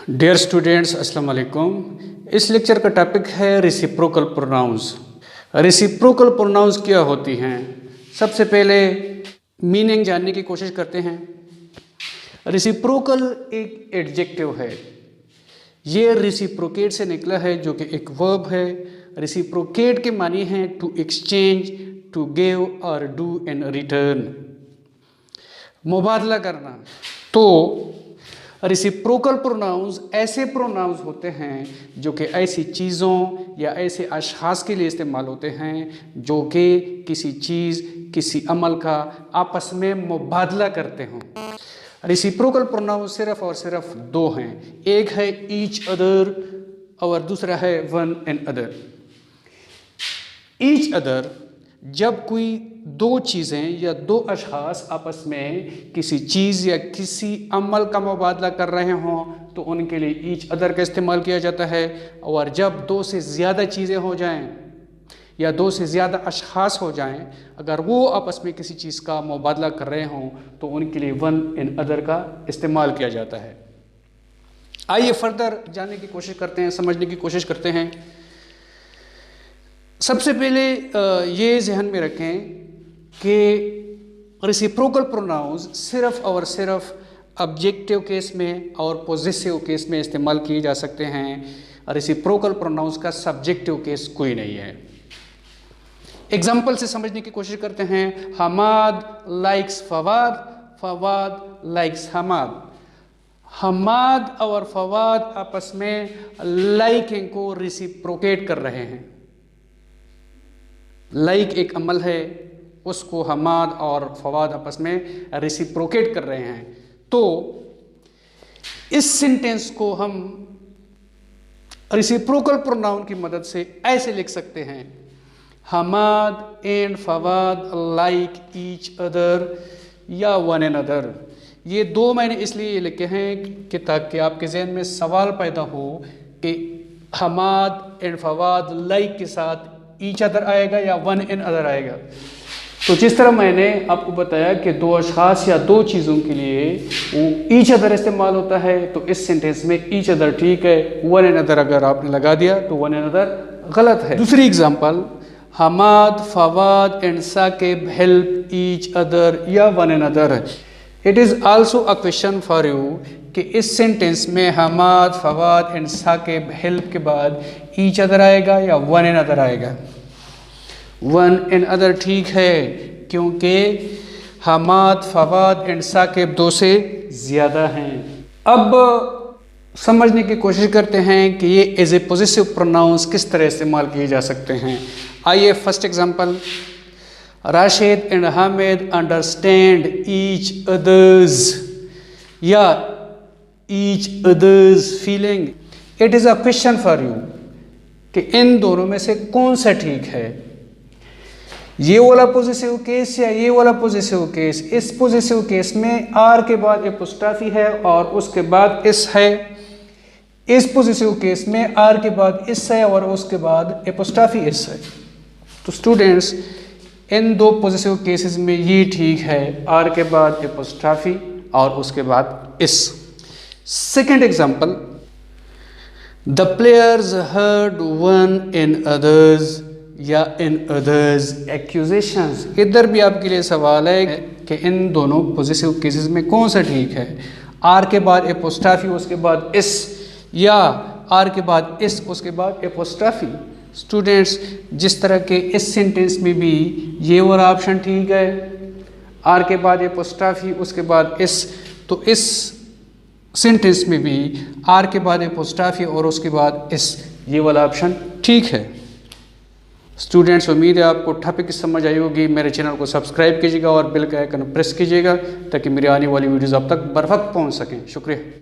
Dear students, अस्सलाम वालेकुम। इस लेक्चर का टॉपिक है रेसिप्रोकल प्रोनाउंस। रेसिप्रोकल प्रोनाउंस क्या होती हैं, सबसे पहले मीनिंग जानने की कोशिश करते हैं। रेसिप्रोकल एक एडजेक्टिव है, ये रेसिप्रोकेट से निकला है जो कि एक वर्ब है। रेसिप्रोकेट के मानी हैं टू एक्सचेंज, टू गिव और डू इन रिटर्न, मुबादला करना। तो रेसिप्रोकल प्रोनाउंस ऐसे प्रोनाउंस होते हैं जो कि ऐसी चीज़ों या ऐसे अशख़ास के लिए इस्तेमाल होते हैं जो कि किसी चीज़, किसी अमल का आपस में मुबादला करते हों। रेसिप्रोकल प्रोनाउंस सिर्फ और सिर्फ दो हैं, एक है ईच अदर और दूसरा है one and other. Each other जब कोई दो चीज़ें या दो अशख़ास आपस में किसी चीज़ या किसी अमल का मुबादला कर रहे हों तो उनके लिए ईच अदर का इस्तेमाल किया जाता है। और जब दो से ज़्यादा चीज़ें हो जाएं या दो से ज़्यादा अशख़ास हो जाएं, अगर वो आपस में किसी चीज़ का मुबादला कर रहे हों तो उनके लिए वन एंड अदर का इस्तेमाल किया जाता है। आइए फर्दर जानने की कोशिश करते हैं, समझने की कोशिश करते हैं। सबसे पहले ये जहन में रखें कि रेसिप्रोकल प्रोनाउंस सिर्फ और सिर्फ ऑब्जेक्टिव केस में और पॉजिटिव केस में इस्तेमाल किए जा सकते हैं। रेसिप्रोकल प्रोनाउंस का सब्जेक्टिव केस कोई नहीं है। एग्जाम्पल से समझने की कोशिश करते हैं। Hamad likes Fawad, Fawad likes Hamad. हमाद और फवाद आपस में लाइकिंग को रेसिप्रोकेट कर रहे हैं। लाइक एक अमल है, उसको हमाद और फवाद आपस में रेसिप्रोकेट कर रहे हैं। तो इस सेंटेंस को हम रेसिप्रोकल प्रोनाउन की मदद से ऐसे लिख सकते हैं, Hammad and Fawad like each other या वन एंड अदर। ये दो मैंने इसलिए लिखे हैं कि ताकि आपके जहन में सवाल पैदा हो कि हमाद एंड फवाद लाइक के साथ ईच अदर आएगा या वन एंड अदर आएगा। तो जिस तरह मैंने आपको बताया कि दो अशख़ास या दो चीज़ों के लिए वो ईच अदर इस्तेमाल होता है, तो इस सेंटेंस में ईच अदर ठीक है, वन एंड अदर अगर आपने लगा दिया तो वन एंड अदर गलत है। दूसरी example, Hamad Fawad and Saqib help each other या one and other. It is also a question for you कि इस सेंटेंस में हमाद फवाद एंड साकिब हेल्प के बाद ईच अदर आएगा या वन एंड अदर आएगा। वन एंड अदर ठीक है, क्योंकि हमाद फवाद एंड साकिब दो से ज़्यादा हैं। अब समझने की कोशिश करते हैं कि ये एज ए पॉजिटिव प्रोनाउंस किस तरह इस्तेमाल किए जा सकते हैं। आइए first example, Rashid and Hamid understand each others या each others feeling. It is a question for you कि इन दोनों में से कौन सा ठीक है, ये वाला पॉजिटिव केस या ये वाला पॉजिटिव केस। इस पॉजिटिव केस में आर के बाद एपोस्ट्रॉफी है और उसके बाद इस है। इस पॉजिटिव केस में आर के बाद इस है और उसके बाद एपोस्ट्रॉफी इस है। तो स्टूडेंट्स, इन दो पॉजिटिव केसेस में ये ठीक है, आर के बाद एपोस्ट्रॉफी और उसके बाद इस। Second example, the players heard one in others या इन अदर्स एक्यूजेशंस। इधर भी आपके लिए सवाल है कि इन दोनों पॉजिटिव केसेस में कौन सा ठीक है, आर के बाद एपोस्ट्रॉफी उसके बाद इस, या आर के बाद इस उसके बाद एपोस्ट्रॉफी। स्टूडेंट्स, जिस तरह के इस सेंटेंस में भी ये वाला ऑप्शन ठीक है, आर के बाद एपोस्ट्रॉफी उसके बाद इस, तो इस सेंटेंस में भी आर के बाद एपोस्ट्रॉफी और उसके बाद इस, ये वाला ऑप्शन ठीक है। स्टूडेंट्स, उम्मीद है आपको टॉपिक समझ आई होगी। मेरे चैनल को सब्सक्राइब कीजिएगा और बेल का आइकन प्रेस कीजिएगा ताकि मेरी आने वाली वीडियोज़ आप तक बर वक्त पहुँच सकें। शुक्रिया।